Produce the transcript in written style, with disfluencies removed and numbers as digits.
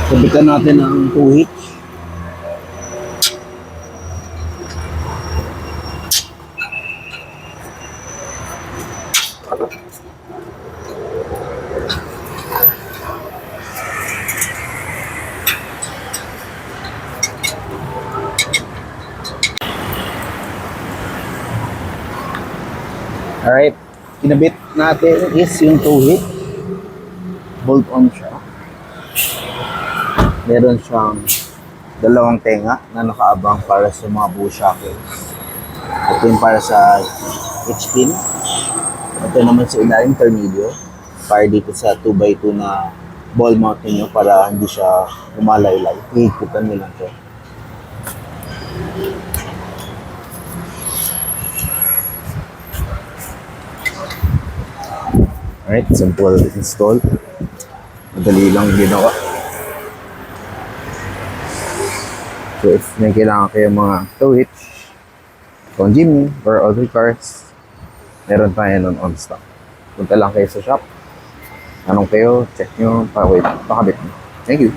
Sabitan natin ang 2 hitch. Alright, kinabit natin is yung 2 hitch. Bolt on siya. Meron siyang dalawang tenga na nakaabang para sa mga buo shackles. Ito yung para sa hitch pin. Ito naman sa ilalim, tornilyo. Para dito sa 2x2 na ball mount nyo para hindi siya lumalaylay. Hihigpitan nyo lang siya. Alright, simple install. Madali lang ginawa. So if may kailangan kayo mga tow hitch from Jimny or other cars, meron tayo nun on stock. Punta lang kayo sa shop. Anong kayo, check nyo, pakabit nyo. Thank you.